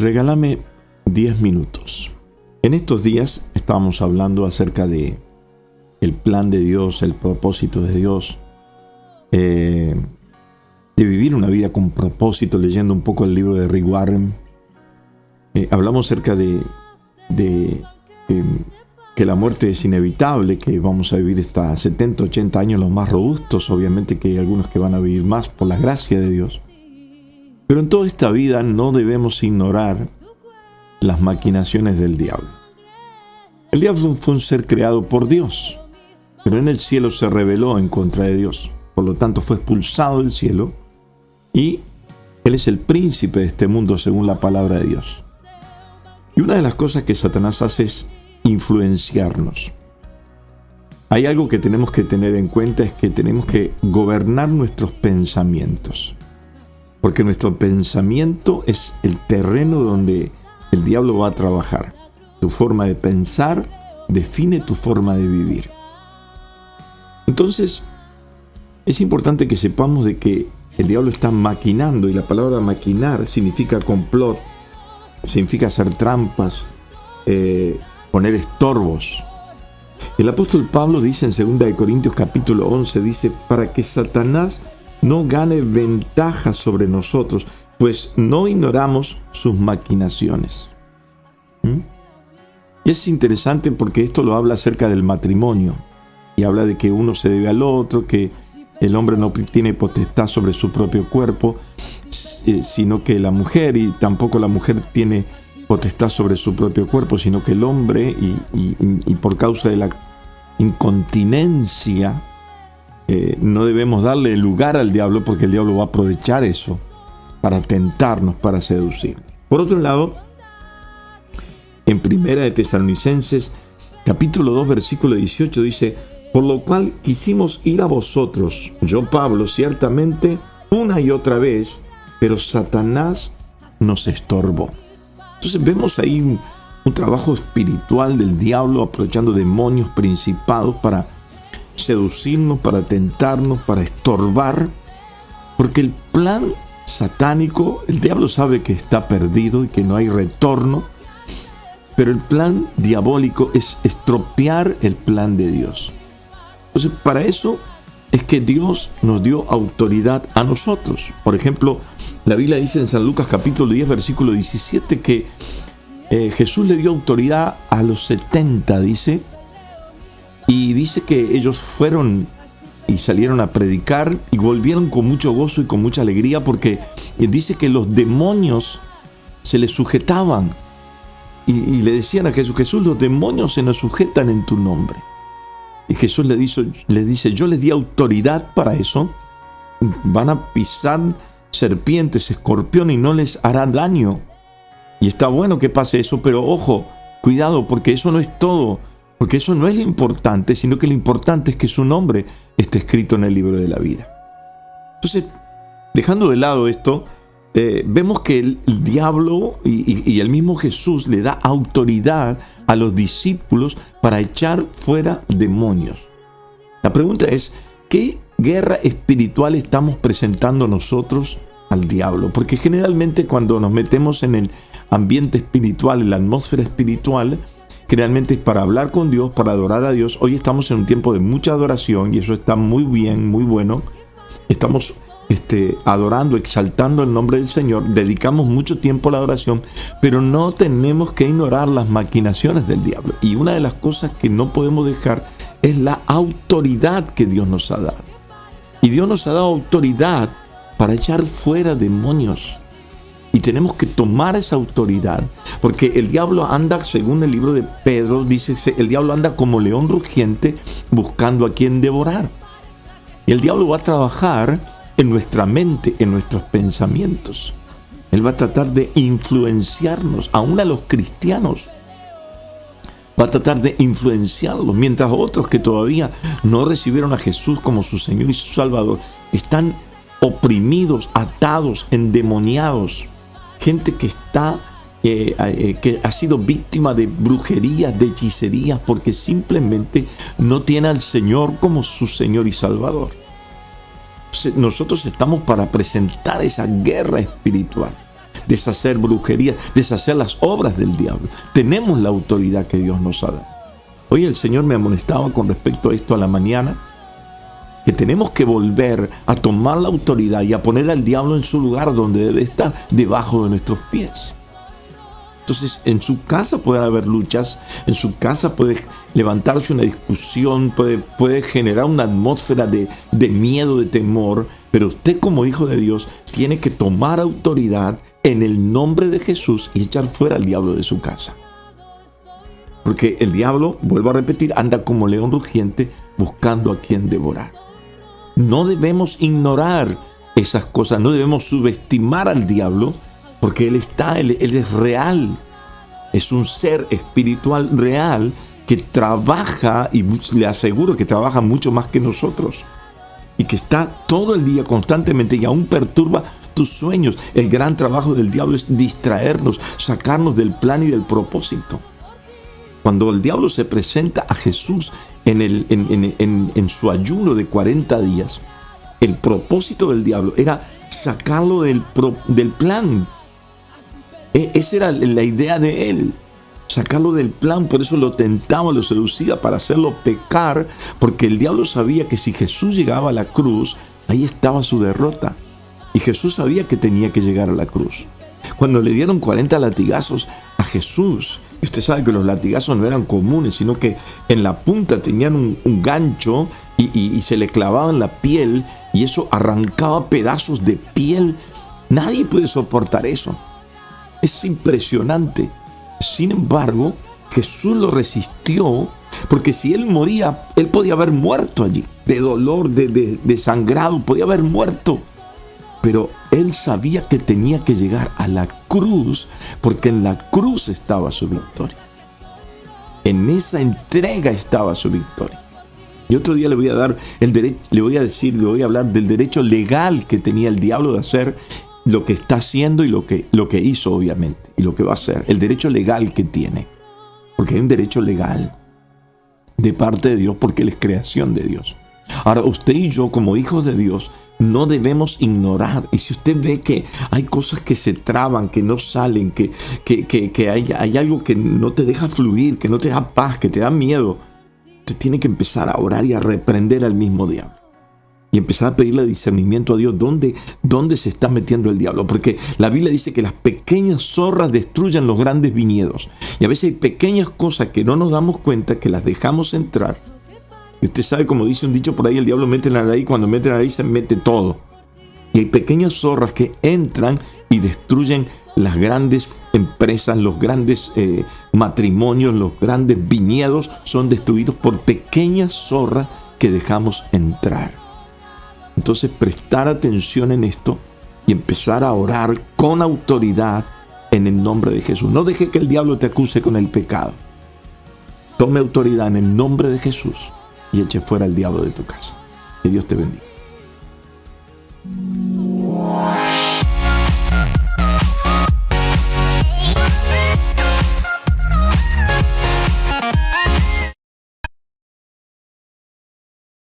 Regálame 10 minutos. En estos días estábamos hablando acerca de el plan de Dios, el propósito de Dios, de vivir una vida con propósito, leyendo un poco el libro de Rick Warren. Hablamos acerca de que la muerte es inevitable, que vamos a vivir hasta 70, 80 años los más robustos, obviamente que hay algunos que van a vivir más por la gracia de Dios. Pero en toda esta vida no debemos ignorar las maquinaciones del diablo. El diablo fue un ser creado por Dios, pero en el cielo se rebeló en contra de Dios. Por lo tanto, fue expulsado del cielo y él es el príncipe de este mundo según la palabra de Dios. Y una de las cosas que Satanás hace es influenciarnos. Hay algo que tenemos que tener en cuenta, es que tenemos que gobernar nuestros pensamientos. Porque nuestro pensamiento es el terreno donde el diablo va a trabajar. Tu forma de pensar define tu forma de vivir. Entonces, es importante que sepamos de que el diablo está maquinando, y la palabra maquinar significa complot, significa hacer trampas, poner estorbos. El apóstol Pablo dice en 2 Corintios capítulo 11, dice, para que Satanás no gane ventaja sobre nosotros, pues no ignoramos sus maquinaciones. Y es interesante porque esto lo habla acerca del matrimonio, y habla de que uno se debe al otro, que el hombre no tiene potestad sobre su propio cuerpo, sino que la mujer, y tampoco la mujer tiene potestad sobre su propio cuerpo, sino que el hombre, y por causa de la incontinencia, no debemos darle lugar al diablo, porque el diablo va a aprovechar eso para tentarnos, para seducir. Por otro lado, en 1 de Tesalonicenses capítulo 2 versículo 18 dice, por lo cual quisimos ir a vosotros, yo Pablo, ciertamente una y otra vez, pero Satanás nos estorbó. Entonces vemos ahí un trabajo espiritual del diablo, aprovechando demonios, principados para seducirnos, para tentarnos, para estorbar, porque el plan satánico, el diablo sabe que está perdido y que no hay retorno, pero el plan diabólico es estropear el plan de Dios. Entonces, para eso es que Dios nos dio autoridad a nosotros. Por ejemplo, la Biblia dice en San Lucas capítulo 10 versículo 17 que Jesús le dio autoridad a los 70, dice, y dice que ellos fueron y salieron a predicar y volvieron con mucho gozo y con mucha alegría, porque dice que los demonios se les sujetaban y le decían a Jesús, Jesús, los demonios se nos sujetan en tu nombre. Y Jesús le dice, yo les di autoridad para eso, van a pisar serpientes, escorpiones y no les hará daño. Y está bueno que pase eso, pero ojo, cuidado, porque eso no es todo. Porque eso no es lo importante, sino que lo importante es que su nombre esté escrito en el libro de la vida. Entonces, dejando de lado esto, vemos que el diablo y el mismo Jesús le da autoridad a los discípulos para echar fuera demonios. La pregunta es, ¿qué guerra espiritual estamos presentando nosotros al diablo? Porque generalmente cuando nos metemos en el ambiente espiritual, en la atmósfera espiritual, generalmente es para hablar con Dios, para adorar a Dios. Hoy estamos en un tiempo de mucha adoración y eso está muy bien, muy bueno. Estamos adorando, exaltando el nombre del Señor, dedicamos mucho tiempo a la adoración, pero no tenemos que ignorar las maquinaciones del diablo. Y una de las cosas que no podemos dejar es la autoridad que Dios nos ha dado. Y Dios nos ha dado autoridad para echar fuera demonios. Y tenemos que tomar esa autoridad, porque el diablo anda, según el libro de Pedro, dice, el diablo anda como león rugiente buscando a quien devorar. Y el diablo va a trabajar en nuestra mente, en nuestros pensamientos. Él va a tratar de influenciarnos, aún a los cristianos. Va a tratar de influenciarlos, mientras otros que todavía no recibieron a Jesús como su Señor y su Salvador, están oprimidos, atados, endemoniados. Gente que está que ha sido víctima de brujerías, de hechicerías, porque simplemente no tiene al Señor como su Señor y Salvador. Nosotros estamos para presentar esa guerra espiritual. deshacer brujería, deshacer las obras del diablo. Tenemos la autoridad que Dios nos ha dado. Hoy el Señor me amonestaba con respecto a esto a la mañana, que tenemos que volver a tomar la autoridad y a poner al diablo en su lugar donde debe estar, debajo de nuestros pies. Entonces, en su casa puede haber luchas, en su casa puede levantarse una discusión, puede generar una atmósfera de miedo, de temor, pero usted como hijo de Dios tiene que tomar autoridad en el nombre de Jesús y echar fuera al diablo de su casa. Porque el diablo, vuelvo a repetir, anda como león rugiente buscando a quien devorar. No debemos ignorar esas cosas, no debemos subestimar al diablo, porque Él es real. Es un ser espiritual real que trabaja, y le aseguro que trabaja mucho más que nosotros. Y que está todo el día constantemente y aún perturba tus sueños. El gran trabajo del diablo es distraernos, sacarnos del plan y del propósito. Cuando el diablo se presenta a Jesús en su ayuno de 40 días, el propósito del diablo era sacarlo del plan. Esa era la idea de él, sacarlo del plan. Por eso lo tentaba, lo seducía para hacerlo pecar, porque el diablo sabía que si Jesús llegaba a la cruz, ahí estaba su derrota. Y Jesús sabía que tenía que llegar a la cruz. Cuando le dieron 40 latigazos a Jesús, y usted sabe que los latigazos no eran comunes, sino que en la punta tenían un gancho y se le clavaban la piel, y eso arrancaba pedazos de piel. Nadie puede soportar eso. Es impresionante. Sin embargo, Jesús lo resistió, porque si él moría, él podía haber muerto allí, de dolor, de sangrado, podía haber muerto. Pero él sabía que tenía que llegar a la cruz, porque en la cruz estaba su victoria. En esa entrega estaba su victoria. Y otro día le voy a dar el derecho, le voy a hablar del derecho legal que tenía el diablo de hacer lo que está haciendo y lo que hizo, obviamente, y lo que va a hacer, el derecho legal que tiene. Porque hay un derecho legal de parte de Dios, porque Él es creación de Dios. Ahora, usted y yo, como hijos de Dios, no debemos ignorar. Y si usted ve que hay cosas que se traban, que no salen, que hay algo que no te deja fluir, que no te da paz, que te da miedo, usted tiene que empezar a orar y a reprender al mismo diablo. Y empezar a pedirle discernimiento a Dios dónde se está metiendo el diablo. Porque la Biblia dice que las pequeñas zorras destruyen los grandes viñedos. Y a veces hay pequeñas cosas que no nos damos cuenta, que las dejamos entrar. Y usted sabe, como dice un dicho por ahí, el diablo mete la nariz, cuando mete la nariz se mete todo. Y hay pequeñas zorras que entran y destruyen las grandes empresas, los grandes matrimonios, los grandes viñedos son destruidos por pequeñas zorras que dejamos entrar. Entonces, prestar atención en esto y empezar a orar con autoridad en el nombre de Jesús. No deje que el diablo te acuse con el pecado. Tome autoridad en el nombre de Jesús y eche fuera al diablo de tu casa. Que Dios te bendiga.